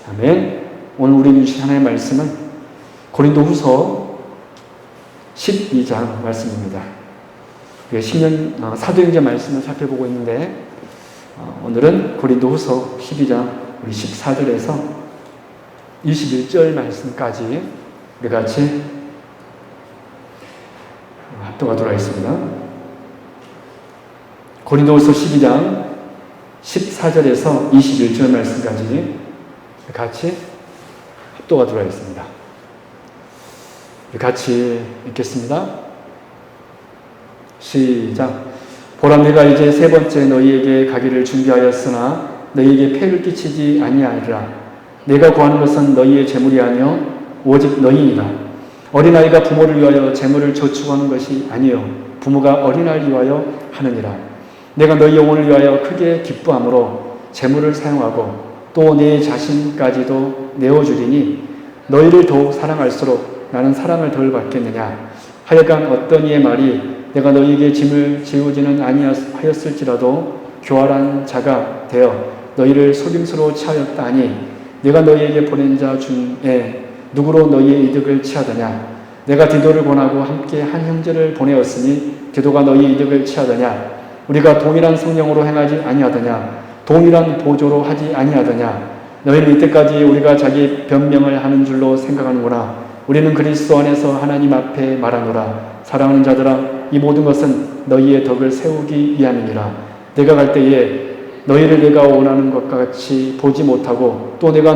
아멘. 오늘 우리 주신 하나님의 말씀은 고린도후서 12장 말씀입니다. 사도행전 말씀을 살펴보고 있는데 오늘은 고린도후서 12장 우리 14절에서 21절 말씀까지 우리 같이 합독하도록 하겠습니다. 고린도후서 12장 14절에서 21절 말씀까지 같이 합독하도록 하겠습니다. 같이 읽겠습니다. 시작. 보라, 내가 이제 세 번째 너희에게 가기를 준비하였으나 너희에게 폐를 끼치지 아니하리라. 내가 구하는 것은 너희의 재물이 아니요 오직 너희니라. 어린아이가 부모를 위하여 재물을 저축하는 것이 아니요 부모가 어린아이를 위하여 하느니라. 내가 너희 영혼을 위하여 크게 기뻐함으로 재물을 사용하고 또 내 자신까지도 내어주리니 너희를 더욱 사랑할수록 나는 사랑을 덜 받겠느냐. 하여간 어떤 이의 말이 내가 너희에게 짐을 지우지는 아니하였을지라도 교활한 자가 되어 너희를 속임수로 취하였다 하니 내가 너희에게 보낸 자 중에 누구로 너희의 이득을 취하더냐. 내가 디도를 보내고 함께 한 형제를 보내었으니 디도가 너희의 이득을 취하더냐. 우리가 동일한 성령으로 행하지 아니하더냐. 동일한 보조로 하지 아니하더냐. 너희는 이때까지 우리가 자기 변명을 하는 줄로 생각하는구나. 우리는 그리스도 안에서 하나님 앞에 말하노라. 사랑하는 자들아, 이 모든 것은 너희의 덕을 세우기 위함이니라. 내가 갈 때에 너희를 내가 원하는 것과 같이 보지 못하고 또 내가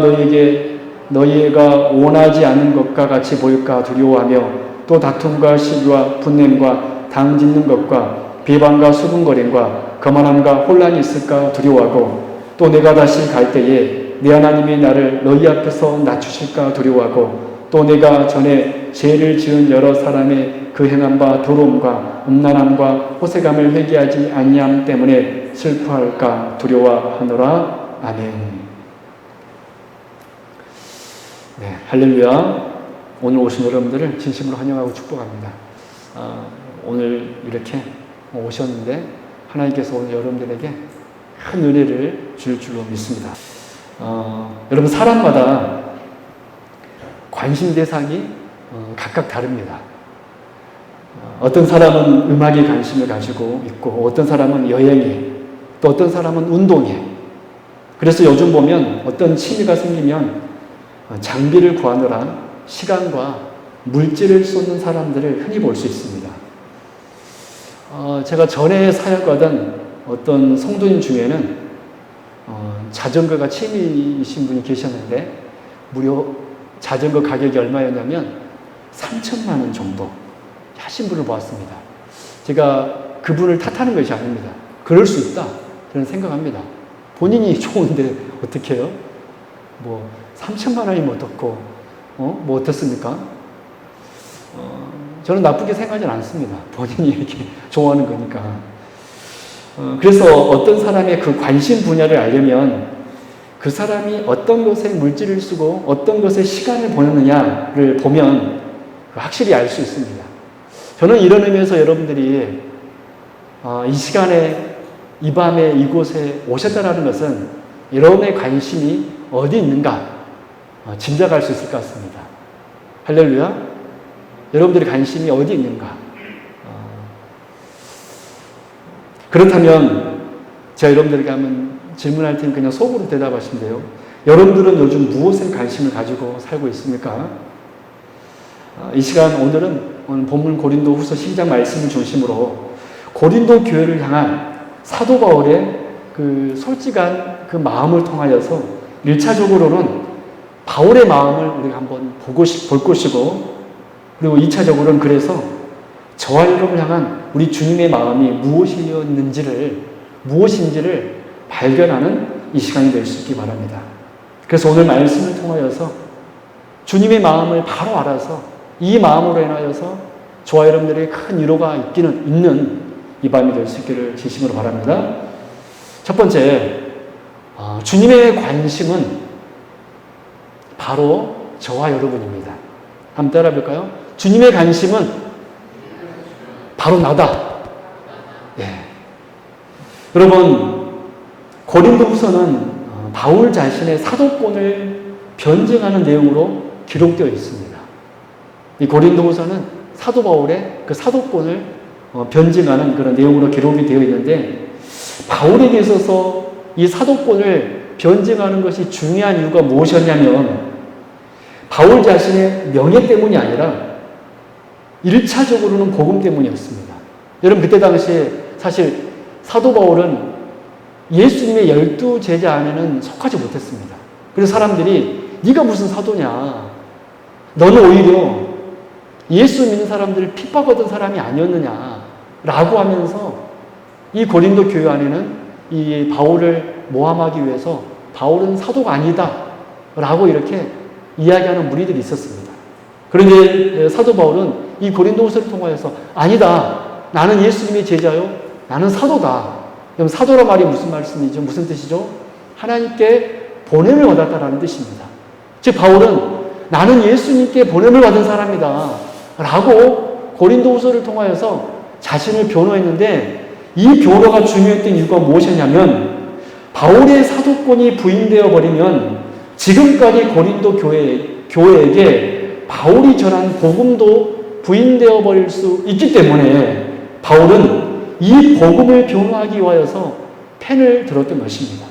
너희가 원하지 않는 것과 같이 보일까 두려워하며 또 다툼과 시기와 분냄과 당짓는 것과 비방과 수군거림과 거만함과 혼란이 있을까 두려워하고 또 내가 다시 갈 때에 내 하나님이 나를 너희 앞에서 낮추실까 두려워하고 또 내가 전에 죄를 지은 여러 사람의 그 행함과 더러움과 음란함과 호색함을 회개하지 아니함 때문에 슬퍼할까 두려워하노라. 아멘. 네, 할렐루야. 오늘 오신 여러분들을 진심으로 환영하고 축복합니다. 오늘 이렇게 오셨는데 하나님께서 오늘 여러분들에게 큰 은혜를 줄 줄로 믿습니다. 여러분, 사람마다 관심 대상이 각각 다릅니다. 어떤 사람은 음악에 관심을 가지고 있고 어떤 사람은 여행에 또 어떤 사람은 운동에. 그래서 요즘 보면 어떤 취미가 생기면 장비를 구하느라 시간과 물질을 쏟는 사람들을 흔히 볼 수 있습니다. 제가 전에 사역하던 어떤 성도님 중에는 자전거가 취미이신 분이 계셨는데 무려 자전거 가격이 얼마였냐면 3천만 원 정도 하신 분을 보았습니다. 제가 그분을 탓하는 것이 아닙니다. 그럴 수 있다 저는 생각합니다. 본인이 좋은데 어떻게 해요? 3천만 원이면 어떻고 뭐 어떻습니까? 저는 나쁘게 생각하지는 않습니다. 본인이 이렇게 좋아하는 거니까. 그래서 어떤 사람의 그 관심 분야를 알려면 그 사람이 어떤 것에 물질을 쓰고 어떤 것에 시간을 보내느냐를 보면 확실히 알 수 있습니다. 저는 이런 의미에서 여러분들이 이 시간에 이 밤에 이곳에 오셨다는 것은 여러분의 관심이 어디 있는가 짐작할 수 있을 것 같습니다. 할렐루야. 여러분들의 관심이 어디 있는가? 그렇다면 제가 여러분들에게 한번 질문할 테니 그냥 속으로 대답하신대요. 여러분들은 요즘 무엇에 관심을 가지고 살고 있습니까? 이 시간 오늘 본문 고린도후서 12장 말씀을 중심으로 고린도 교회를 향한 사도 바울의 그 솔직한 그 마음을 통하여서 1차적으로는 바울의 마음을 우리가 한번 볼 것이고 그리고 2차적으로는 그래서 저와 여러분을 향한 우리 주님의 마음이 무엇인지를 발견하는 이 시간이 될 수 있기 바랍니다. 그래서 오늘 말씀을 통하여서 주님의 마음을 바로 알아서 이 마음으로 인하여서 저와 여러분들의 큰 위로가 있는 이 밤이 될 수 있기를 진심으로 바랍니다. 첫 번째, 주님의 관심은 바로 저와 여러분입니다. 한번 따라 볼까요? 주님의 관심은 바로 나다. 예. 여러분, 고린도후서는 바울 자신의 사도권을 변증하는 내용으로 기록되어 있습니다. 이 고린도후서는 사도 바울의 그 사도권을 변증하는 그런 내용으로 기록이 되어 있는데, 바울에게 있어서 이 사도권을 변증하는 것이 중요한 이유가 무엇이었냐면, 바울 자신의 명예 때문이 아니라 1차적으로는 복음 때문이었습니다. 여러분, 그때 당시에 사실 사도 바울은 예수님의 12 제자 안에는 속하지 못했습니다. 그래서 사람들이 네가 무슨 사도냐, 너는 오히려 예수 믿는 사람들을 핍박하던 사람이 아니었느냐 라고 하면서 이 고린도 교회 안에는 이 바울을 모함하기 위해서 바울은 사도가 아니다 라고 이렇게 이야기하는 무리들이 있었습니다. 그런데 사도 바울은 이 고린도후서를 통하여서 아니다, 나는 예수님의 제자요, 나는 사도다. 그럼 사도란 말이 무슨 말씀이죠? 무슨 뜻이죠? 하나님께 보냄을 받았다라는 뜻입니다. 즉 바울은 나는 예수님께 보냄을 받은 사람이다 라고 고린도후서를 통하여서 자신을 변호했는데, 이 변호가 중요했던 이유가 무엇이냐면, 바울의 사도권이 부인되어 버리면 지금까지 고린도 교회에게 바울이 전한 복음도 부인되어 버릴 수 있기 때문에 바울은 이 복음을 변호하기 위하여서 펜을 들었던 것입니다.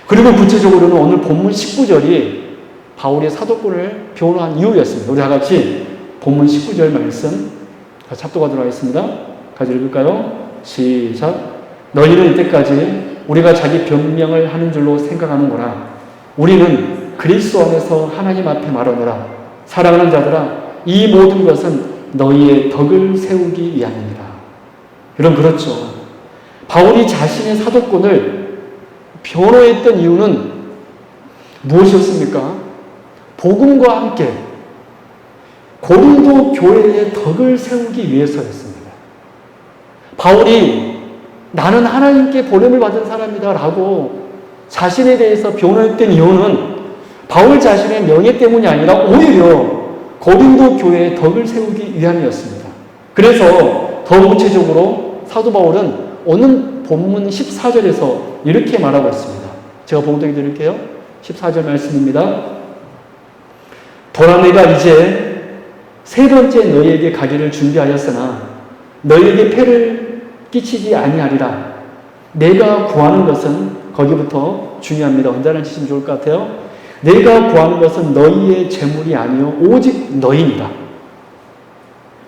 그리고 구체적으로는 오늘 본문 19절이 바울의 사도권을 변호한 이유였습니다. 우리 다 같이 본문 19절 말씀 같이 합독하도록 하겠습니다. 같이 읽을까요? 시작. 너희는 이때까지 우리가 자기 변명을 하는 줄로 생각하는구나. 우리는 그리스도 안에서 하나님 앞에 말하노라. 사랑하는 자들아, 이 모든 것은 너희의 덕을 세우기 위함이니라. 여러분, 그렇죠. 바울이 자신의 사도권을 변호했던 이유는 무엇이었습니까? 복음과 함께 고린도 교회의 덕을 세우기 위해서였습니다. 바울이 나는 하나님께 보냄을 받은 사람이다 라고 자신에 대해서 변호했던 이유는 바울 자신의 명예 때문이 아니라 오히려 고린도 교회의 덕을 세우기 위함이었습니다. 그래서 더 구체적으로 사도 바울은 오늘 본문 14절에서 이렇게 말하고 있습니다. 제가 봉독해 드릴게요. 14절 말씀입니다. 보라, 내가 이제 세 번째 너희에게 가기를 준비하였으나 너희에게 폐를 끼치지 아니하리라. 내가 구하는 것은, 거기부터 중요합니다. 언제나 치시면 좋을 것 같아요. 내가 구하는 것은 너희의 재물이 아니요 오직 너희니라.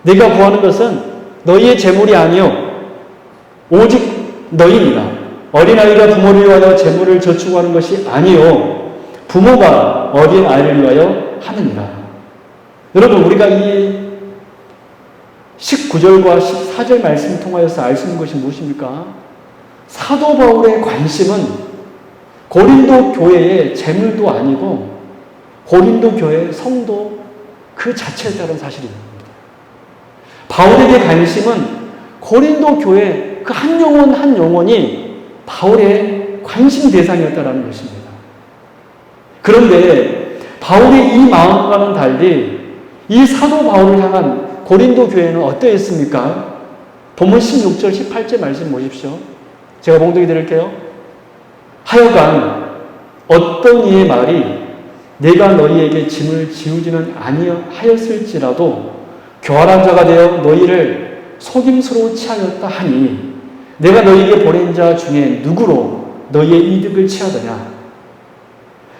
내가 구하는 것은 너희의 재물이 아니요 오직 너희니라. 어린아이가 부모를 위하여 재물을 저축하는 것이 아니요 부모가 어린아이를 위하여 하느니라. 여러분, 우리가 이 19절과 14절 말씀을 통하여서 알 수 있는 것이 무엇입니까? 사도 바울의 관심은 고린도 교회의 재물도 아니고 고린도 교회의 성도 그 자체였다는 사실입니다. 바울에게 관심은 고린도 교회 그 한 영혼 한 영혼이 바울의 관심 대상이었다는 것입니다. 그런데 바울의 이 마음과는 달리 이 사도 바울을 향한 고린도 교회는 어떠했습니까? 본문 16절 18절 말씀 보십시오. 제가 봉독해 드릴게요. 하여간 어떤 이의 말이 내가 너희에게 짐을 지우지는 아니하였을지라도 교활한 자가 되어 너희를 속임수로 취하였다 하니 내가 너희에게 보낸 자 중에 누구로 너희의 이득을 취하더냐?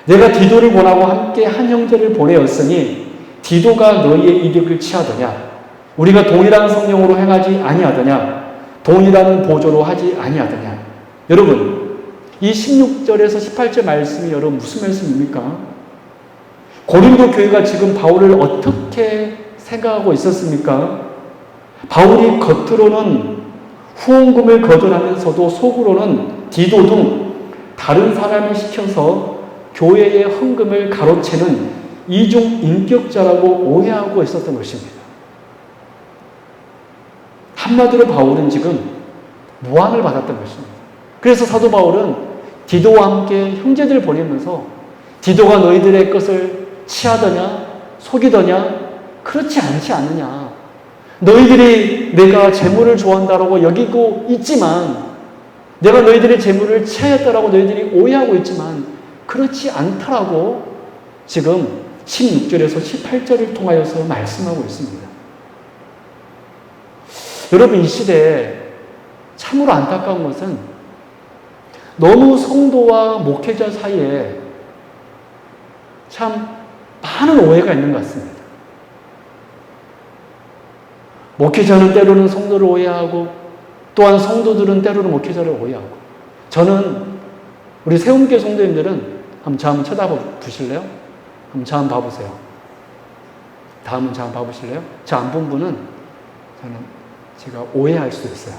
내가 디도를 보내고 함께 한 형제를 보내었으니 디도가 너희의 이득을 취하더냐? 우리가 동일한 성령으로 행하지 아니하더냐? 동일한 보조로 하지 아니하더냐? 여러분, 이 16절에서 18절 말씀이 여러분 무슨 말씀입니까? 고린도 교회가 지금 바울을 어떻게 생각하고 있었습니까? 바울이 겉으로는 후원금을 거절하면서도 속으로는 디도 등 다른 사람이 시켜서 교회의 헌금을 가로채는 이중 인격자라고 오해하고 있었던 것입니다. 한마디로 바울은 지금 모함을 받았던 것입니다. 그래서 사도 바울은 디도와 함께 형제들을 보내면서 디도가 너희들의 것을 취하더냐 속이더냐 그렇지 않지 않느냐. 너희들이 내가 재물을 좋아한다라고 여기고 있지만 내가 너희들의 재물을 취하였다라고 너희들이 오해하고 있지만 그렇지 않다라고 지금 16절에서 18절을 통하여서 말씀하고 있습니다. 여러분, 이 시대에 참으로 안타까운 것은 너무 성도와 목회자 사이에 참 많은 오해가 있는 것 같습니다. 목회자는 때로는 성도를 오해하고 또한 성도들은 때로는 목회자를 오해하고, 저는 우리 세움교회 성도님들은 저 한번 쳐다보실래요? 한번 저 한번 봐보세요. 다음은 저 한번 봐보실래요? 저 안 본 분은 제가 오해할 수도 있어요.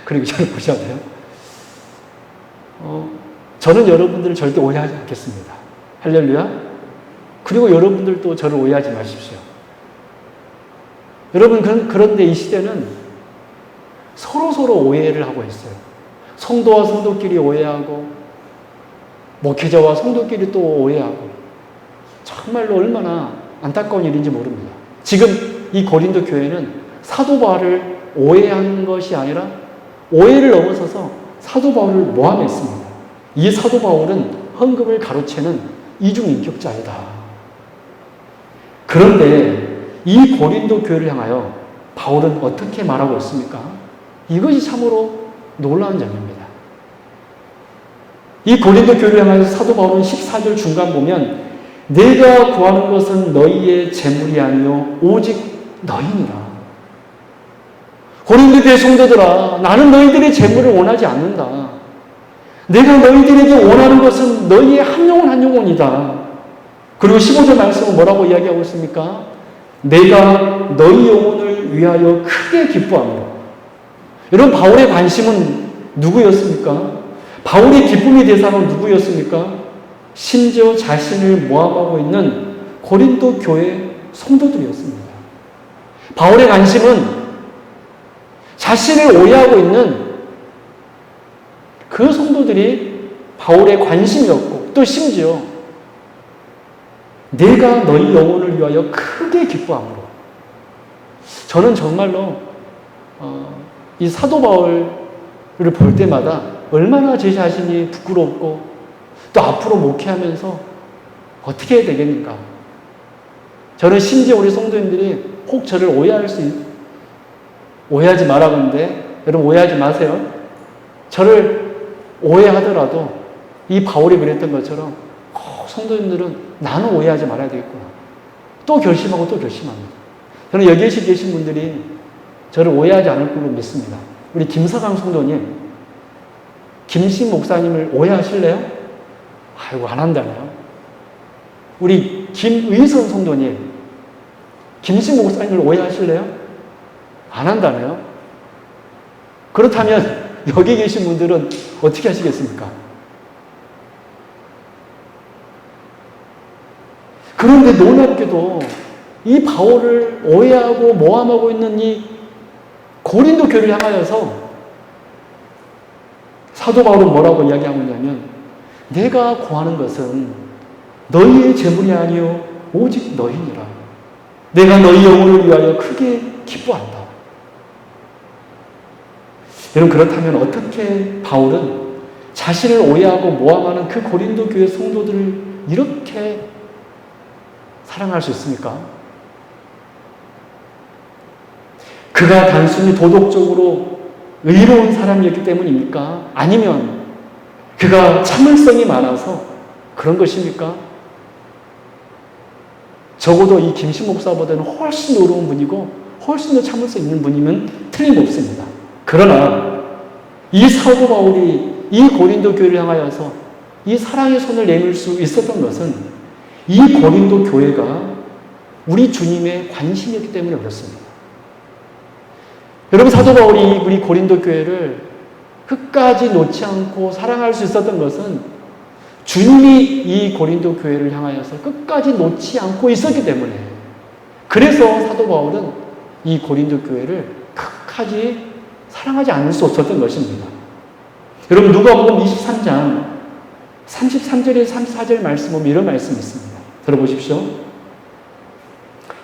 그리고 저를 보셔야 돼요. 저는 여러분들을 절대 오해하지 않겠습니다. 할렐루야. 그리고 여러분들도 저를 오해하지 마십시오. 여러분, 그런데 이 시대는 서로 오해를 하고 있어요. 성도와 성도끼리 오해하고, 목회자와 성도끼리 또 오해하고, 정말로 얼마나 안타까운 일인지 모릅니다. 지금 이 고린도 교회는 사도 바울을 오해한 것이 아니라 오해를 넘어서서 사도 바울을 모함했습니다. 이 사도 바울은 헌금을 가로채는 이중인격자이다. 그런데 이 고린도 교회를 향하여 바울은 어떻게 말하고 있습니까? 이것이 참으로 놀라운 점입니다. 이 고린도 교회를 향하여서 사도 바울은 14절 중간 보면 내가 구하는 것은 너희의 재물이 아니요 오직 너희니라. 고린도 교회 성도들아, 나는 너희들의 재물을 원하지 않는다. 내가 너희들에게 원하는 것은 너희의 한 영혼 한 영혼이다. 그리고 15절 말씀은 뭐라고 이야기하고 있습니까? 내가 너희 영혼을 위하여 크게 기뻐함으로. 여러분, 바울의 관심은 누구였습니까? 바울의 기쁨의 대상은 누구였습니까? 심지어 자신을 모함하고 있는 고린도 교회 성도들이었습니다. 바울의 관심은 자신을 오해하고 있는 그 성도들이 바울의 관심이었고, 또 심지어 내가 너희 영혼을 위하여 크게 기뻐함으로. 저는 정말로 이 사도 바울을 볼 때마다 얼마나 제 자신이 부끄럽고 또 앞으로 목회하면서 어떻게 해야 되겠는가. 저는 심지어 우리 성도님들이 혹 저를 오해하지 말라는데, 여러분 오해하지 마세요. 저를 오해하더라도 이 바울이 그랬던 것처럼 성도님들은 나는 오해하지 말아야 되겠구나. 또 결심하고 또 결심합니다. 저는 여기에 계신 분들이 저를 오해하지 않을 걸로 믿습니다. 우리 김사강 성도님, 김신 목사님을 오해하실래요? 아이고, 안 한다네요. 우리 김의선 성도님, 김신 목사님을 오해하실래요? 안 한다네요. 그렇다면 여기 계신 분들은 어떻게 하시겠습니까? 그런데 놀랍게도 이 바울을 오해하고 모함하고 있는 이 고린도 교회를 향하여서 사도 바울은 뭐라고 이야기하고 있냐면 내가 구하는 것은 너희의 재물이 아니요 오직 너희니라. 내가 너희 영혼을 위하여 크게 기뻐한다. 여러분, 그렇다면 어떻게 바울은 자신을 오해하고 모함하는 그 고린도 교회 성도들을 이렇게 사랑할 수 있습니까? 그가 단순히 도덕적으로 의로운 사람이었기 때문입니까? 아니면 그가 참을성이 많아서 그런 것입니까? 적어도 이 김신 목사보다는 훨씬 의로운 분이고 훨씬 더 참을성 있는 분이면 틀림없습니다. 그러나 이 사도 바울이 이 고린도 교회를 향하여서 이 사랑의 손을 내밀 수 있었던 것은 이 고린도 교회가 우리 주님의 관심이었기 때문에 그렇습니다. 여러분, 사도 바울이 우리 고린도 교회를 끝까지 놓지 않고 사랑할 수 있었던 것은 주님이 이 고린도 교회를 향하여서 끝까지 놓지 않고 있었기 때문에, 그래서 사도 바울은 이 고린도 교회를 끝까지 사랑하지 않을 수 없었던 것입니다. 여러분, 누가복음 23장 33절에서 34절 말씀 보면 이런 말씀이 있습니다. 들어보십시오.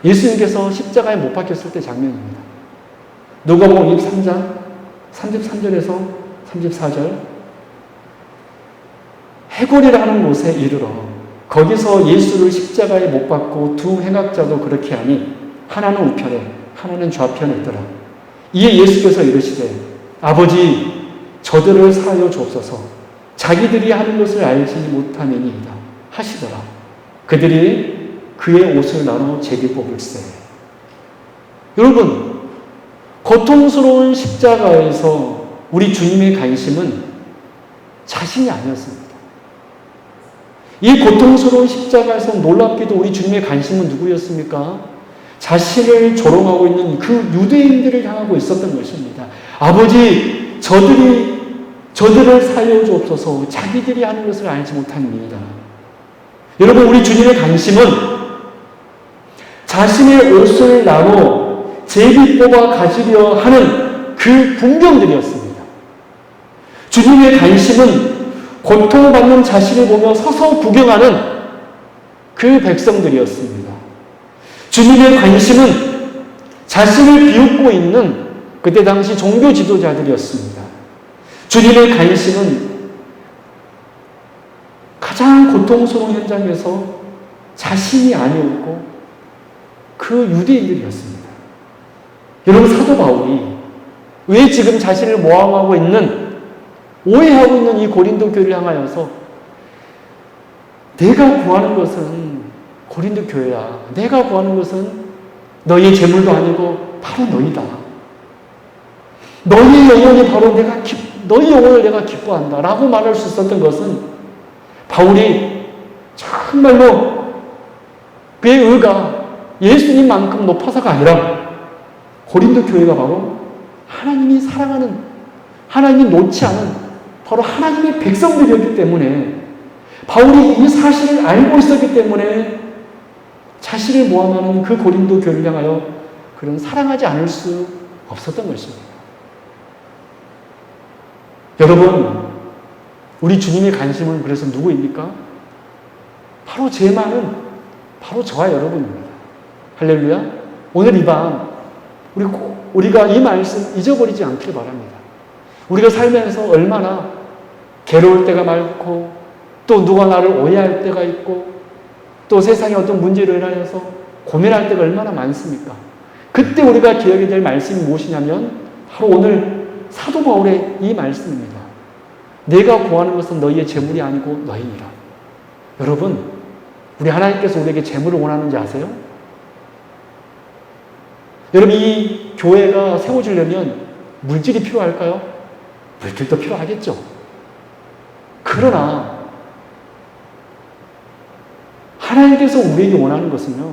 예수님께서 십자가에 못 박혔을 때 장면입니다. 누가복음 23장 33절에서 34절. 해골이라는 곳에 이르러 거기서 예수를 십자가에 못 박고 두 행악자도 그렇게 하니 하나는 우편에 하나는 좌편에 있더라. 이에 예수께서 이르시되 아버지 저들을 사하여 주옵소서 자기들이 하는 것을 알지 못하느니이다 하시더라. 그들이 그의 옷을 나눠 제비 뽑을세. 여러분, 고통스러운 십자가에서 우리 주님의 관심은 자신이 아니었습니다. 이 고통스러운 십자가에서 놀랍게도 우리 주님의 관심은 누구였습니까? 자신을 조롱하고 있는 그 유대인들을 향하고 있었던 것입니다. 아버지, 저들을 살려주옵소서 자기들이 하는 것을 알지 못하느니이다. 여러분, 우리 주님의 관심은 자신의 옷을 나눠 제비 뽑아 가지려 하는 그 군병들이었습니다. 주님의 관심은 고통받는 자신을 보며 서서 구경하는 그 백성들이었습니다. 주님의 관심은 자신을 비웃고 있는 그때 당시 종교 지도자들이었습니다. 주님의 관심은 가장 고통스러운 현장에서 자신이 아니었고 그 유대인들이었습니다. 여러분, 사도 바울이 왜 지금 자신을 모함하고 있는, 오해하고 있는 이 고린도 교회를 향하여서 내가 구하는 것은 고린도 교회야. 내가 구하는 것은 너희의 재물도 아니고 바로 너희다. 너희의 영혼이 바로 너희 영혼을 내가 기뻐한다. 라고 말할 수 있었던 것은 바울이 정말로 그의 의가 예수님만큼 높아서가 아니라 고린도 교회가 바로 하나님이 사랑하는, 하나님이 놓지 않은 바로 하나님의 백성들이었기 때문에, 바울이 이 사실을 알고 있었기 때문에 자신을 모함하는 그 고린도 교회를 향하여 그런 사랑하지 않을 수 없었던 것입니다. 여러분, 우리 주님의 관심은 그래서 누구입니까? 바로 제만은 바로 저와 여러분입니다. 할렐루야. 오늘 이 밤 우리가 이 말씀 잊어버리지 않기를 바랍니다. 우리가 살면서 얼마나 괴로울 때가 많고, 또 누가 나를 오해할 때가 있고, 또 세상에 어떤 문제로 인하여서 고민할 때가 얼마나 많습니까? 그때 우리가 기억해야 될 말씀이 무엇이냐면 바로 오늘 사도 바울의 이 말씀입니다. 내가 구하는 것은 너희의 재물이 아니고 너희니라. 여러분, 우리 하나님께서 우리에게 재물을 원하는지 아세요? 여러분, 이 교회가 세워지려면 물질이 필요할까요? 물질도 필요하겠죠. 그러나 하나님께서 우리에게 원하는 것은요,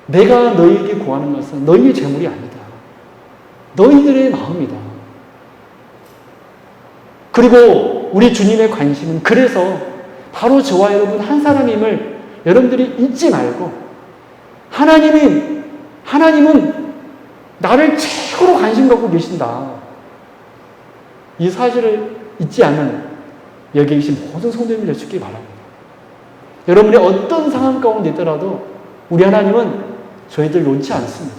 내가 너희에게 구하는 것은 너희의 재물이 아니다. 너희들의 마음이다. 그리고 우리 주님의 관심은 그래서 바로 저와 여러분 한 사람임을 여러분들이 잊지 말고, 하나님은 나를 최고로 관심 갖고 계신다. 이 사실을 잊지 않는 여기 계신 모든 성도님을 여쭙기 바랍니다. 여러분이 어떤 상황 가운데 있더라도 우리 하나님은 저희들 놓지 않습니다.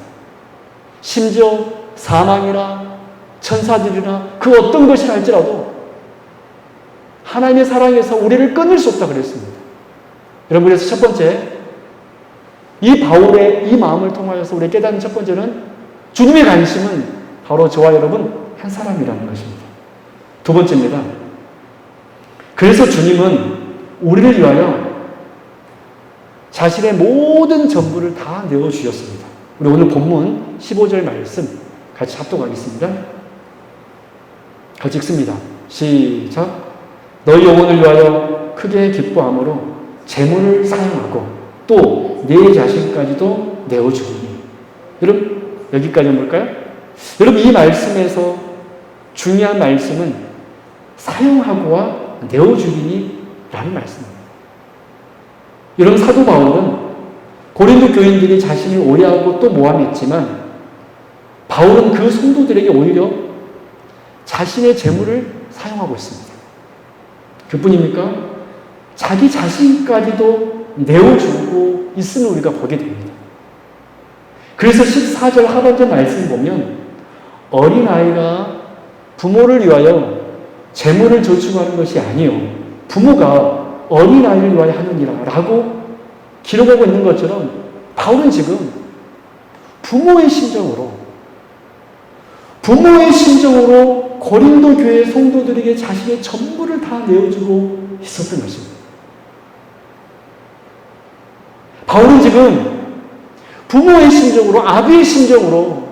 심지어 사망이나 천사들이나 그 어떤 것이 할지라도 하나님의 사랑에서 우리를 끊을 수 없다 그랬습니다. 여러분, 그래서 첫 번째, 이 바울의 이 마음을 통하여서 우리 깨닫는 첫 번째는 주님의 관심은 바로 저와 여러분 한 사람이라는 것입니다. 두 번째입니다. 그래서 주님은 우리를 위하여 자신의 모든 전부를 다 내어주셨습니다. 우리 오늘 본문 15절 말씀 같이 합독하겠습니다. 같이 읽습니다. 시작. 너희 영혼을 위하여 크게 기뻐함으로 재물을 사용하고 또 내 자신까지도 내어주니. 여러분, 여기까지는 뭘까요? 여러분, 이 말씀에서 중요한 말씀은 사용하고와 내어주기니 라는 말씀입니다. 여러분, 사도 바울은 고린도 교인들이 자신을 오해하고 또 모함했지만 바울은 그 성도들에게 오히려 자신의 재물을 사용하고 있습니다. 그뿐입니까? 자기 자신까지도 내어주고 있음을 우리가 보게 됩니다. 그래서 14절 하반절 말씀 보면 어린아이가 부모를 위하여 재물을 저축하는 것이 아니요 부모가 어린아이를 위하여 하느니라 라고 기록하고 있는 것처럼 바울은 지금 부모의 심정으로 고린도 교회 성도들에게 자신의 전부를 다 내어주고 있었던 것입니다. 바울은 지금 부모의 심정으로, 아비의 심정으로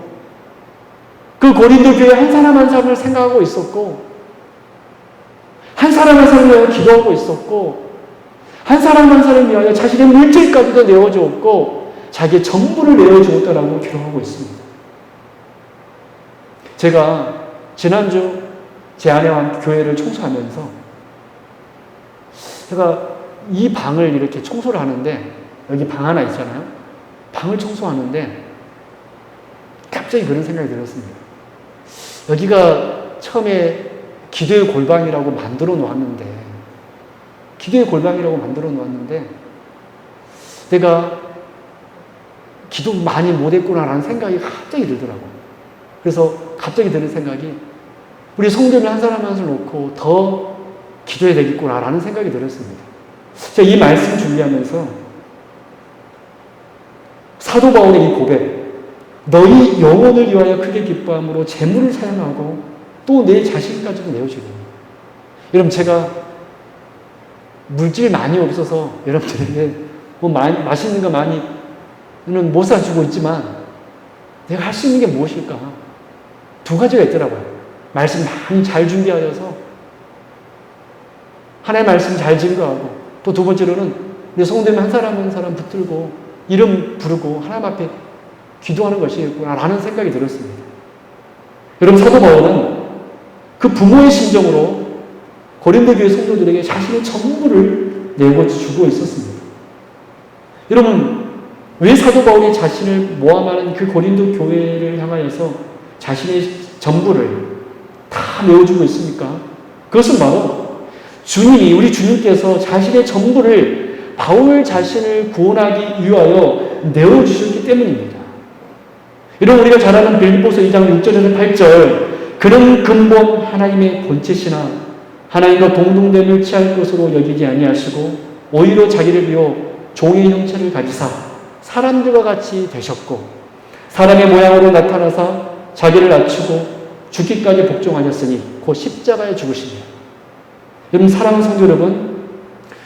그 고린도 교회 한 사람 한 사람을 생각하고 있었고, 한 사람 한 사람을 위하여 기도하고 있었고, 한 사람 한 사람을 위하여 자신의 물질까지도 내어주었고, 자기의 전부를 내어주었다라고 기록하고 있습니다. 제가 지난주 제 아내와 교회를 청소하면서 제가 이 방을 이렇게 청소를 하는데, 여기 방 하나 있잖아요. 방을 청소하는데 갑자기 그런 생각이 들었습니다. 여기가 처음에 기도의 골방이라고 만들어 놓았는데, 내가 기도 많이 못했구나라는 생각이 갑자기 들더라고요. 그래서 갑자기 드는 생각이, 우리 성도들 한 사람 한 사람 놓고 더 기도해야 되겠구나라는 생각이 들었습니다. 제가 이 말씀 준비하면서 사도 바울의 이 고백, 너희 영혼을 위하여 크게 기뻐함으로 재물을 사용하고 또 내 자신까지도 내어주고. 여러분, 제가 물질이 많이 없어서 여러분들에게 뭐 맛있는 거 많이는 못 사주고 있지만, 내가 할 수 있는 게 무엇일까? 두 가지가 있더라고요. 말씀 많이 잘 준비하여서 하나의 말씀 잘 증거하고, 또 두 번째로는 내 성도님 한 사람 한 사람 붙들고 이름 부르고 하나님 앞에 기도하는 것이겠구나 라는 생각이 들었습니다. 여러분, 사도 바울은 그 부모의 심정으로 고린도 교회 성도들에게 자신의 전부를 내어주고 있었습니다. 여러분, 왜 사도 바울이 자신을 모함하는 그 고린도 교회를 향하여서 자신의 전부를 다 내어주고 있습니까? 그것은 바로 주님이, 우리 주님께서 자신의 전부를 바울 자신을 구원하기 위하여 내어주셨기 때문입니다. 이런 우리가 잘 아는 빌립보서 2장 6절에서 8절, 그는 근본 하나님의 본체시나 하나님과 동등됨을 취할 것으로 여기지 아니하시고 오히려 자기를 비워 종의 형체를 가지사 사람들과 같이 되셨고 사람의 모양으로 나타나사 자기를 낮추고 죽기까지 복종하셨으니 곧 십자가에 죽으시며. 여러분, 사랑하는 성도 여러분,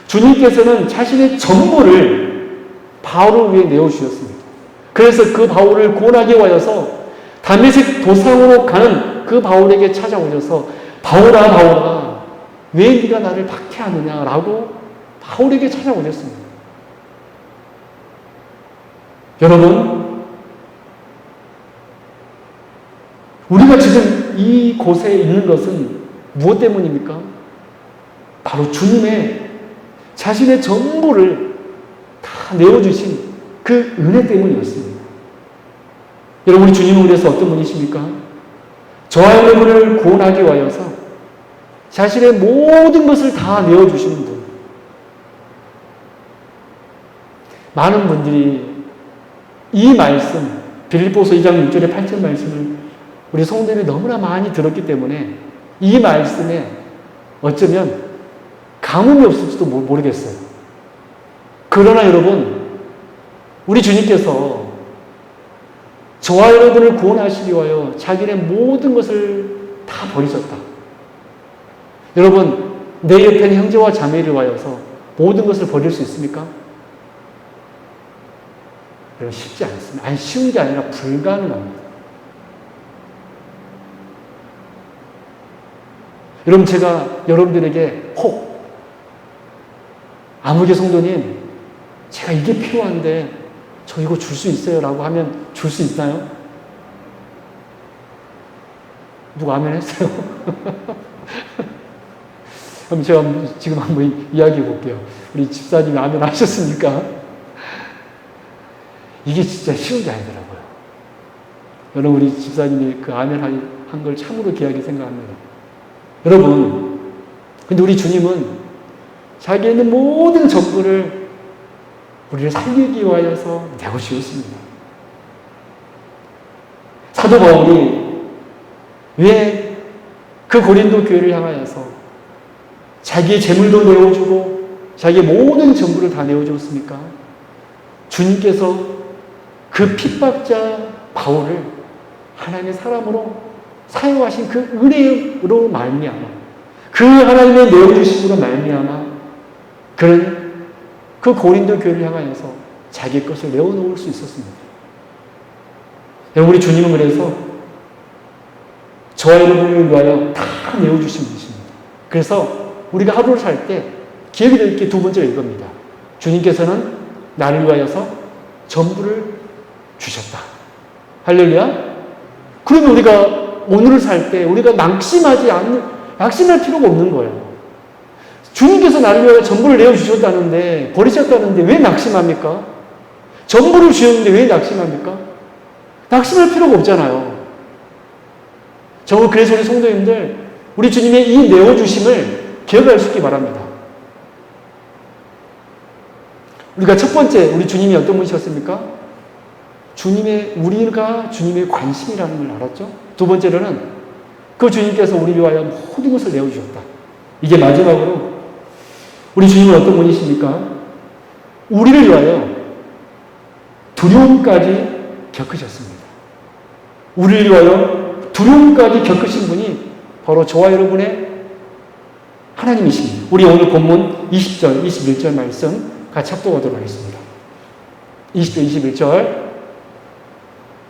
주님께서는 자신의 전부를 바울을 위해 내어주셨습니다. 그래서 그 바울을 구원하기 위하여서 다메섹 도상으로 가는 그 바울에게 찾아오셔서, 바울아 바울아 왜 네가 나를 박해하느냐라고 바울에게 찾아오셨습니다. 여러분, 우리가 지금 이곳에 있는 것은 무엇 때문입니까? 바로 주님의 자신의 전부를 다 내어주신 그 은혜 때문이었습니다. 여러분, 우리 주님은 그래서 어떤 분이십니까? 저와 여러분을 구원하기 위하여서 자신의 모든 것을 다 내어주시는 분. 많은 분들이 이 말씀, 빌립보서 2장 6절의 8절 말씀을 우리 성도들이 너무나 많이 들었기 때문에 이 말씀에 어쩌면 감흥이 없을지도 모르겠어요. 그러나 여러분, 우리 주님께서 저와 여러분을 구원하시기 위하여 자기의 모든 것을 다 버리셨다. 여러분, 내 옆에 있는 형제와 자매를 위하여서 모든 것을 버릴 수 있습니까? 여러분, 쉽지 않습니다. 아니, 쉬운 게 아니라 불가능합니다. 여러분, 제가 여러분들에게 혹 아무개 성도님, 제가 이게 필요한데 저 이거 줄 수 있어요? 라고 하면 줄 수 있나요? 누가 아멘 했어요? 그럼 제가 지금 한번 이야기해 볼게요. 우리 집사님이 아멘 하셨습니까? 이게 진짜 쉬운 게 아니더라고요. 여러분, 우리 집사님이 그 아멘 한 걸 참으로 귀하게 생각합니다. 여러분, 근데 우리 주님은 자기에 있는 모든 전부를 우리를 살리기 위하여서 내어주셨습니다. 사도 바울이 왜 그 고린도 교회를 향하여서 자기의 재물도 내어주고 자기의 모든 전부를 다 내어줬습니까? 주님께서 그 핍박자 바울을 하나님의 사람으로 사용하신 그 은혜로 말미암아, 그 하나님의 내어주심으로 말미암아 그런 그 고린도 교회를 향하여서 자기 것을 내어놓을 수 있었습니다. 우리 주님은 그래서 저와 여러분을 위하여 다 내어주신 분이십니다. 그래서 우리가 하루를 살 때 기억이 될 게 두 번째가 이겁니다. 주님께서는 나를 위하여서 전부를 주셨다. 할렐루야. 그러면 우리가 오늘을 살 때 우리가 낙심할 필요가 없는 거예요. 주님께서 나를 위하여 전부를 내어주셨다는데, 버리셨다는데 왜 낙심합니까? 전부를 주셨는데 왜 낙심합니까? 낙심할 필요가 없잖아요. 그래서 우리 성도님들, 우리 주님의 이 내어주심을 기억할 수 있기 바랍니다. 우리가 첫 번째, 우리 주님이 어떤 분이셨습니까? 우리가 주님의 관심이라는 걸 알았죠? 두 번째로는 그 주님께서 우리를 위하여 모든 것을 내어주셨다. 이제 마지막으로 우리 주님은 어떤 분이십니까? 우리를 위하여 두려움까지 겪으셨습니다. 우리를 위하여 두려움까지 겪으신 분이 바로 저와 여러분의 하나님이십니다. 우리 오늘 본문 20절, 21절 말씀 같이 합독하도록 하겠습니다. 20절, 21절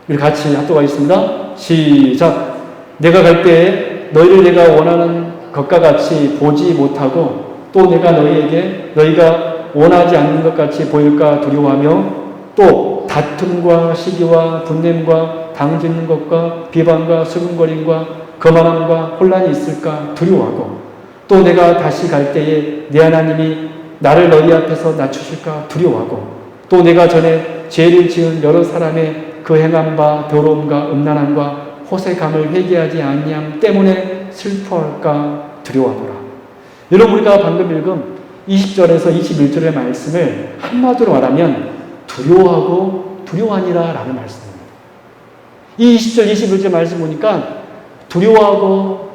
우리 같이 합독하겠습니다. 시작. 내가 갈 때에 너희를 내가 원하는 것과 같이 보지 못하고 또 내가 너희가 원하지 않는 것 같이 보일까 두려워하며 또 다툼과 시기와 분냄과 당짓는 것과 비방과 수근거림과 거만함과 혼란이 있을까 두려워하고 또 내가 다시 갈 때에 내 하나님이 나를 너희 앞에서 낮추실까 두려워하고 또 내가 전에 죄를 지은 여러 사람의 그 행한 바 더러움과 음란함과 호색함을 회개하지 아니함 때문에 슬퍼할까 두려워하노라. 여러분, 우리가 방금 읽은 20절에서 21절의 말씀을 한마디로 말하면 두려워하고 두려워하니라 라는 말씀입니다. 이 20절, 21절 말씀 보니까 두려워하고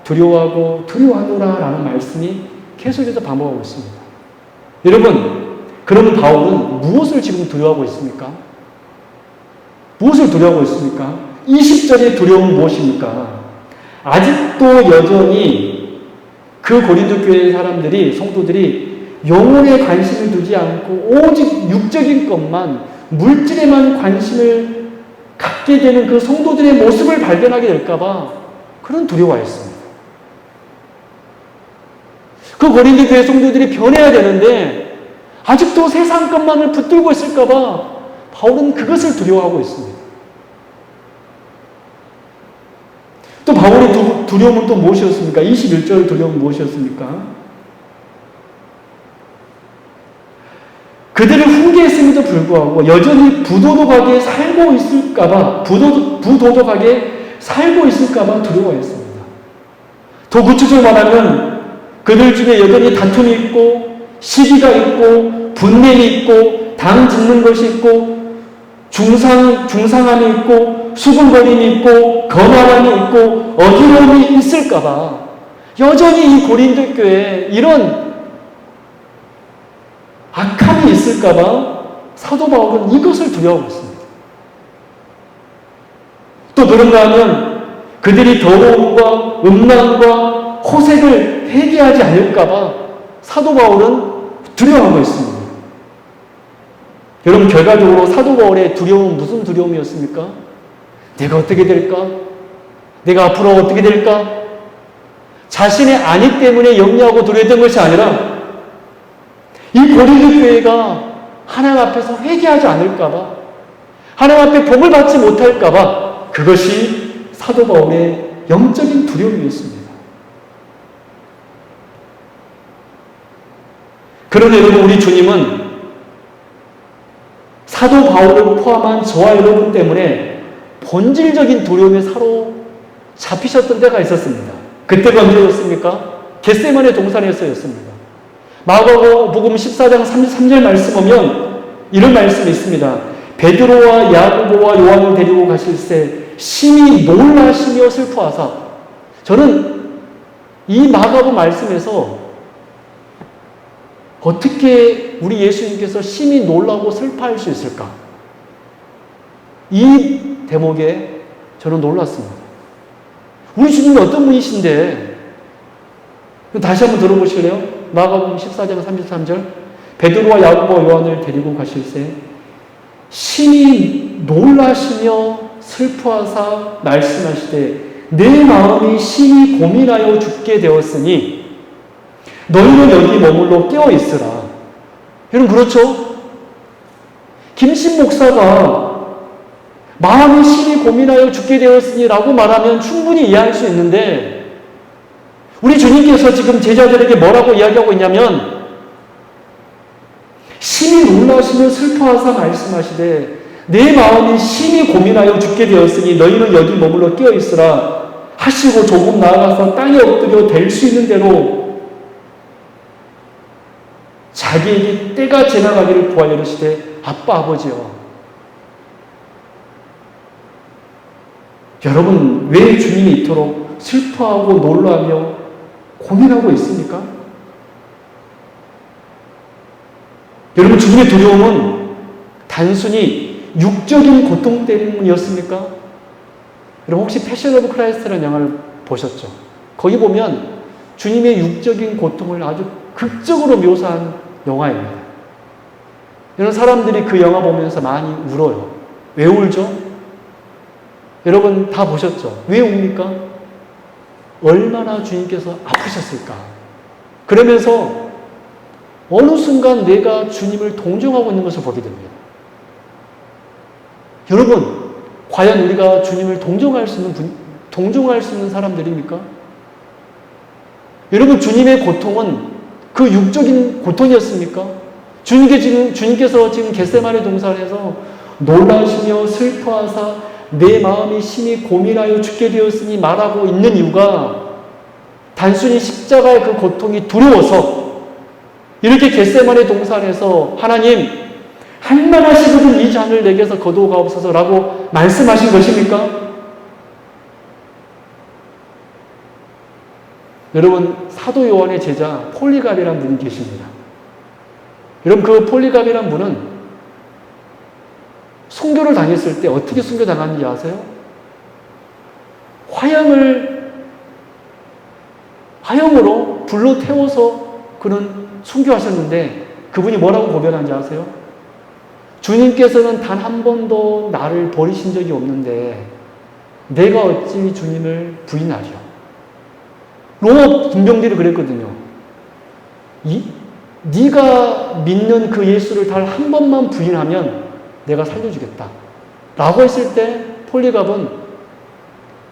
두려워하노라 라는 말씀이 계속해서 반복하고 있습니다. 여러분, 그러면 바울은 무엇을 지금 두려워하고 있습니까? 무엇을 두려워하고 있습니까? 20절의 두려움은 무엇입니까? 아직도 여전히 그 고린도 교회의 사람들이, 성도들이 영혼에 관심을 두지 않고 오직 육적인 것만, 물질에만 관심을 갖게 되는 그 성도들의 모습을 발견하게 될까봐 그런 두려워했습니다. 그 고린도 교회 성도들이 변해야 되는데 아직도 세상 것만을 붙들고 있을까봐 바울은 그것을 두려워하고 있습니다. 또 바울의 두려움은 또 무엇이었습니까? 21절 두려움은 무엇이었습니까? 그들을 훈계했음에도 불구하고 여전히 부도덕하게 살고 있을까봐, 부도덕하게 살고 있을까봐 두려워했습니다. 더 구체적으로 말하면 그들 중에 여전히 다툼이 있고, 시기가 있고, 분냄이 있고, 당 짓는 것이 있고, 중상함이 있고, 수군거림이 있고, 거만함이 있고, 어지러움이 있을까봐 여전히 이 고린도 교회에 이런 악함이 있을까봐 사도 바울은 이것을 두려워하고 있습니다. 또 그런가 하면 그들이 더러움과 음란과 호색을 회개하지 않을까봐 사도 바울은 두려워하고 있습니다. 여러분, 결과적으로 사도 바울의 두려움은 무슨 두려움이었습니까? 내가 어떻게 될까? 내가 앞으로 어떻게 될까? 자신의 안위 때문에 염려하고 두려웠던 것이 아니라 이 고린도 교회가 하나님 앞에서 회개하지 않을까봐, 하나님 앞에 복을 받지 못할까봐 그것이 사도 바울의 영적인 두려움이었습니다. 그러나 여러분, 우리 주님은 사도 바울을 포함한 저와 여러분 때문에 본질적인 두려움에 사로잡히셨던 때가 있었습니다. 그때가 언제였습니까? 겟세마네 동산에서였습니다. 마가복음 14장 33절 말씀 보면 이런 말씀이 있습니다. 베드로와 야고보와 요한을 데리고 가실새 심히 놀라시며 슬퍼하사. 저는 이 마가복음 말씀에서 어떻게 우리 예수님께서 심히 놀라고 슬퍼할 수 있을까? 이 대목에 저는 놀랐습니다. 우리 주님이 어떤 분이신데, 다시 한번 들어보실래요? 마가복음 14장 33절. 베드로와 야고보와 요한을 데리고 가실새 심히 놀라시며 슬퍼하사 말씀하시되 내 마음이 심히 고민하여 죽게 되었으니 너희는 여기 머물러 깨어 있으라. 여러분 그렇죠? 김신 목사가 마음이 심히 고민하여 죽게 되었으니 라고 말하면 충분히 이해할 수 있는데, 우리 주님께서 지금 제자들에게 뭐라고 이야기하고 있냐면, 심히 놀라시며 슬퍼하사 말씀하시되 내 마음이 심히 고민하여 죽게 되었으니 너희는 여기 머물러 깨어 있으라 하시고 조금 나아가서 땅에 엎드려 될 수 있는 대로 자기에게 때가 지나가기를 구하여 이르시되 아빠 아버지여. 여러분 왜 주님이 이토록 슬퍼하고 놀라며 고민하고 있습니까? 여러분 주님의 두려움은 단순히 육적인 고통 때문이었습니까? 여러분 혹시 패션 오브 크라이스트라는 영화를 보셨죠? 거기 보면 주님의 육적인 고통을 아주 극적으로 묘사한 영화입니다. 여러분 사람들이 그 영화 보면서 많이 울어요. 왜 울죠? 여러분 다 보셨죠? 왜 웁니까? 얼마나 주님께서 아프셨을까? 그러면서 어느 순간 내가 주님을 동정하고 있는 것을 보게 됩니다. 여러분, 과연 우리가 주님을 동정할 수 있는 사람들입니까? 여러분, 주님의 고통은 그 육적인 고통이었습니까? 주님께서 지금 겟세마네 동산에서 놀라시며 슬퍼하사 내 마음이 심히 고민하여 죽게 되었으니 말하고 있는 이유가 단순히 십자가의 그 고통이 두려워서 이렇게 겟세마네 동산에서 하나님 할만하시거든 이 잔을 내게서 거두어가옵소서라고 말씀하신 것입니까? 여러분 사도 요한의 제자 폴리갑이라는 분이 계십니다. 여러분 그 폴리갑이라는 분은 순교를 당했을 때 어떻게 순교당하는지 아세요? 화형으로 불로 태워서 그는 순교하셨는데 그분이 뭐라고 고백하는지 아세요? 주님께서는 단 한 번도 나를 버리신 적이 없는데 내가 어찌 주님을 부인하죠? 로마 군병들이 그랬거든요. 네가 믿는 그 예수를 단 한 번만 부인하면 내가 살려주겠다 라고 했을 때 폴리갑은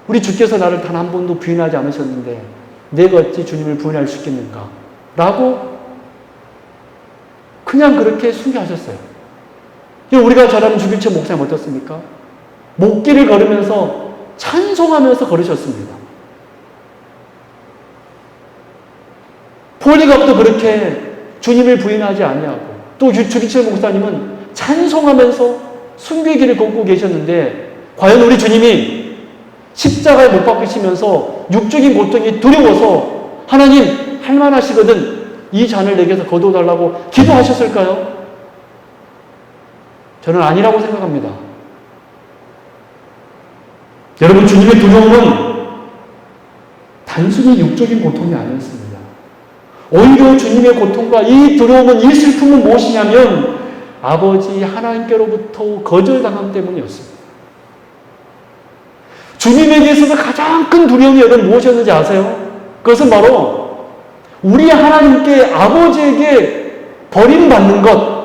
우리 주께서 나를 단 한 번도 부인하지 않으셨는데 내가 어찌 주님을 부인할 수 있겠는가 라고 그냥 그렇게 순교하셨어요. 우리가 잘 아는 주기철 목사님 어떻습니까? 목길을 걸으면서 찬송하면서 걸으셨습니다. 폴리갑도 그렇게 주님을 부인하지 아니하고 또 주기철 목사님은 찬송하면서 순교의 길을 걷고 계셨는데 과연 우리 주님이 십자가에 못 박히시면서 육적인 고통이 두려워서 하나님 할만하시거든 이 잔을 내게서 거두어달라고 기도하셨을까요? 저는 아니라고 생각합니다. 여러분 주님의 두려움은 단순히 육적인 고통이 아니었습니다. 오히려 주님의 고통과 이 두려움은 이 슬픔은 무엇이냐면 아버지 하나님께로부터 거절당함 때문이었습니다. 주님에게 있어서 가장 큰 두려움이 여러분 무엇이었는지 아세요? 그것은 바로 우리 하나님께 아버지에게 버림받는 것.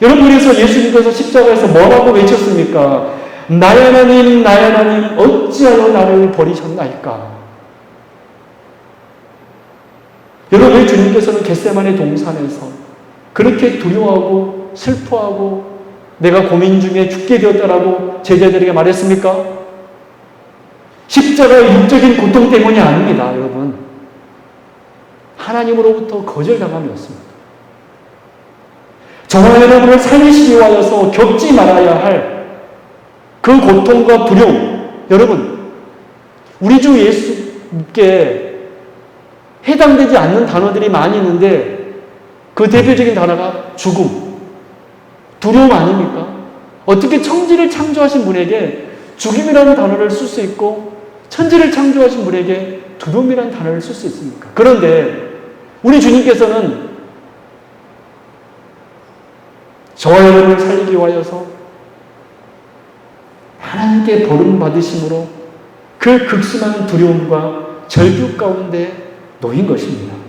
여러분 그래서 예수님께서 십자가에서 뭐라고 외쳤습니까? 나의 하나님 나의 하나님 어찌하여 나를 버리셨나이까. 여러분 왜 주님께서는 겟세마네 동산에서 그렇게 두려워하고 슬퍼하고 내가 고민 중에 죽게 되었다라고 제자들에게 말했습니까? 십자가의 육적인 고통 때문이 아닙니다. 여러분 하나님으로부터 거절당함이었습니다. 저와 여러분을 살리시기 위하여서 겪지 말아야 할 그 고통과 두려움. 여러분 우리 주 예수께 해당되지 않는 단어들이 많이 있는데 그 그 대표적인 단어가 죽음, 두려움 아닙니까? 어떻게 천지를 창조하신 분에게 죽음이라는 단어를 쓸 수 있고 천지를 창조하신 분에게 두려움이라는 단어를 쓸 수 있습니까? 그런데 우리 주님께서는 저와 여러분을 살리기 위하여서 하나님께 버림받으심으로 그 극심한 두려움과 절규 가운데 놓인 것입니다.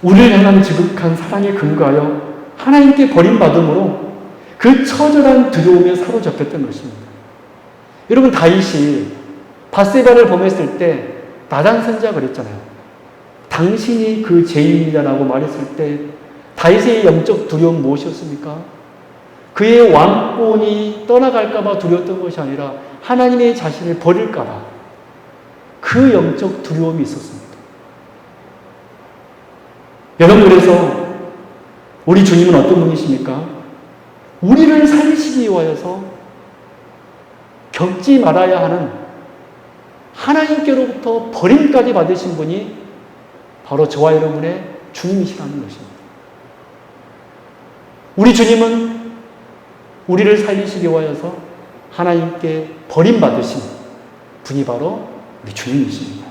우리를 향한 지극한 사랑에 근거하여 하나님께 버림받음으로 그 처절한 두려움에 사로잡혔던 것입니다. 여러분, 다윗이 밧세바를 범했을 때 나단 선지자가 그랬잖아요. 당신이 그 죄인이다라고 말했을 때 다윗의 영적 두려움 무엇이었습니까? 그의 왕권이 떠나갈까봐 두려웠던 것이 아니라 하나님의 자신을 버릴까봐 그 영적 두려움이 있었습니다. 여러분, 그래서 우리 주님은 어떤 분이십니까? 우리를 살리시기 위하여서 겪지 말아야 하는 하나님께로부터 버림까지 받으신 분이 바로 저와 여러분의 주님이시라는 것입니다. 우리 주님은 우리를 살리시기 위하여서 하나님께 버림받으신 분이 바로 우리 주님이십니다.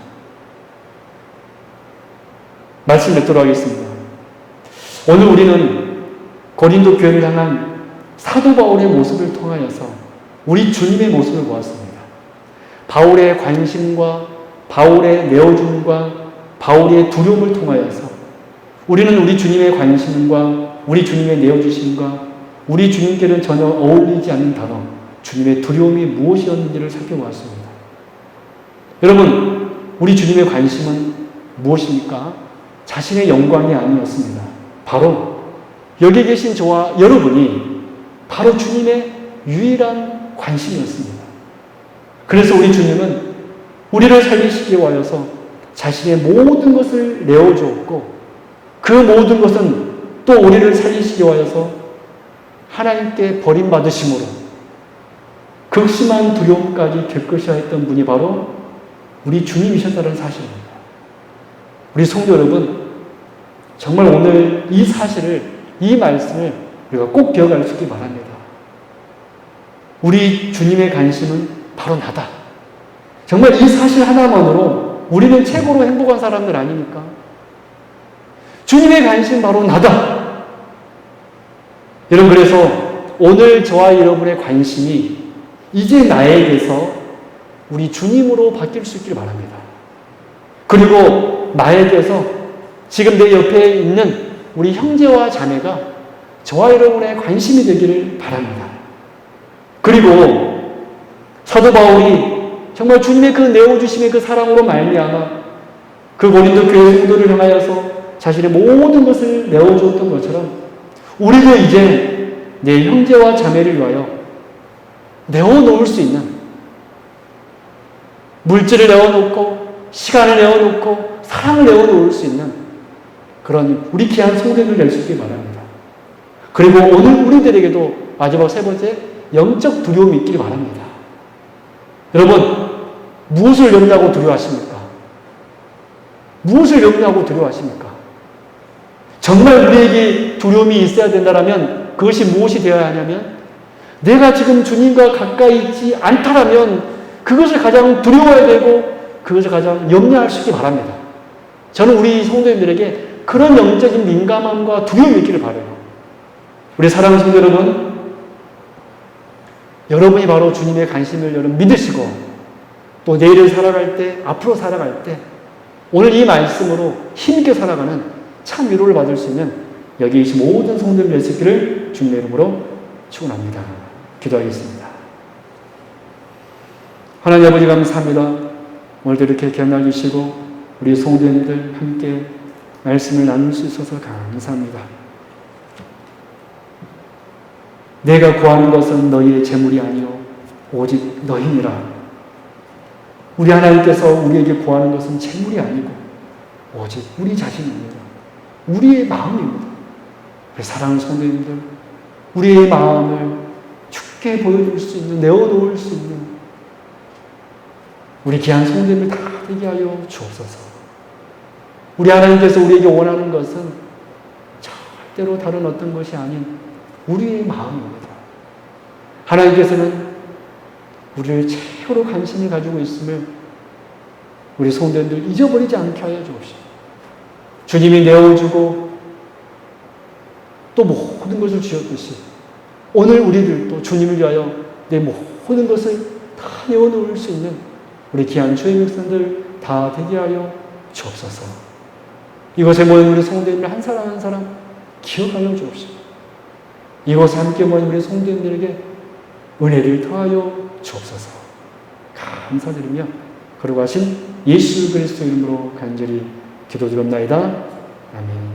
말씀 맺도록 하겠습니다. 오늘 우리는 고린도 교회를 향한 사도 바울의 모습을 통하여서 우리 주님의 모습을 보았습니다. 바울의 관심과 바울의 내어줌과 바울의 두려움을 통하여서 우리는 우리 주님의 관심과 우리 주님의 내어주심과 우리 주님께는 전혀 어울리지 않는 단어, 주님의 두려움이 무엇이었는지를 살펴보았습니다. 여러분, 우리 주님의 관심은 무엇입니까? 자신의 영광이 아니었습니다. 바로 여기 계신 저와 여러분이 바로 주님의 유일한 관심이었습니다. 그래서 우리 주님은 우리를 살리시기 위하여서 자신의 모든 것을 내어주었고 그 모든 것은 또 우리를 살리시기 위하여서 하나님께 버림받으심으로 극심한 두려움까지 겪으셔야 했던 분이 바로 우리 주님이셨다는 사실입니다. 우리 성도 여러분, 정말 오늘 이 사실을, 이 말씀을 우리가 꼭 기억할 수 있기 바랍니다. 우리 주님의 관심은 바로 나다. 정말 이 사실 하나만으로 우리는 최고로 행복한 사람들 아닙니까? 주님의 관심 바로 나다. 여러분, 그래서 오늘 저와 여러분의 관심이 이제 나에게서 우리 주님으로 바뀔 수 있기를 바랍니다. 그리고 나에게서 지금 내 옆에 있는 우리 형제와 자매가 저와 여러분의 관심이 되기를 바랍니다. 그리고 사도 바울이 정말 주님의 그 내어주심의 그 사랑으로 말미암아 그 고린도 교회 성도를 향하여서 자신의 모든 것을 내어주었던 것처럼 우리도 이제 내 형제와 자매를 위하여 내어놓을 수 있는, 물질을 내어놓고 시간을 내어놓고 사랑을 내어놓을 수 있는 그런 우리 귀한 성도를 낼 수 있기 바랍니다. 그리고 오늘 우리들에게도 마지막 세 번째, 영적 두려움이 있기를 바랍니다. 여러분, 무엇을 염려하고 두려워하십니까? 무엇을 염려하고 두려워하십니까? 정말 우리에게 두려움이 있어야 된다면 그것이 무엇이 되어야 하냐면, 내가 지금 주님과 가까이 있지 않다라면 그것을 가장 두려워해야 되고 그것을 가장 염려할 수 있기 바랍니다. 저는 우리 성도님들에게 그런 영적인 민감함과 두려움이 있기를 바라요. 우리 사랑하는 성도 여러분, 여러분이 바로 주님의 관심을 여러분 믿으시고 또 내일을 살아갈 때, 앞으로 살아갈 때 오늘 이 말씀으로 힘있게 살아가는 참 위로를 받을 수 있는 여기 계신 모든 성도들 될 수 있기를 주님의 이름으로 축원합니다. 기도하겠습니다. 하나님 아버지, 감사합니다. 오늘도 이렇게 견나 주시고 우리 성도님들 함께 말씀을 나눌 수 있어서 감사합니다. 내가 구하는 것은 너희의 재물이 아니요 오직 너희니라. 우리 하나님께서 우리에게 구하는 것은 재물이 아니고 오직 우리 자신입니다. 우리의 마음입니다. 우리 사랑하는 성도님들, 우리의 마음을 죽게 보여줄 수 있는, 내어놓을 수 있는 우리 귀한 성도님을 다 되게 하여 주옵소서. 우리 하나님께서 우리에게 원하는 것은 절대로 다른 어떤 것이 아닌 우리의 마음입니다. 하나님께서는 우리를 최고로 관심을 가지고 있으며 우리 성도님들 잊어버리지 않게 하여 주옵시고, 주님이 내어주고 또 모든 것을 주셨듯이 오늘 우리들도 주님을 위하여 내 모든 것을 다 내어놓을 수 있는 우리 귀한 주의 백성들 다 되게 하여 주옵소서. 이곳에 모인 우리 성도님들 한 사람 한 사람 기억하여 주옵시고, 이곳에 함께 모인 우리 성도님들에게 은혜를 더하여 주옵소서. 감사드리며 거룩하신 예수 그리스도 이름으로 간절히 기도드립나이다. 아멘.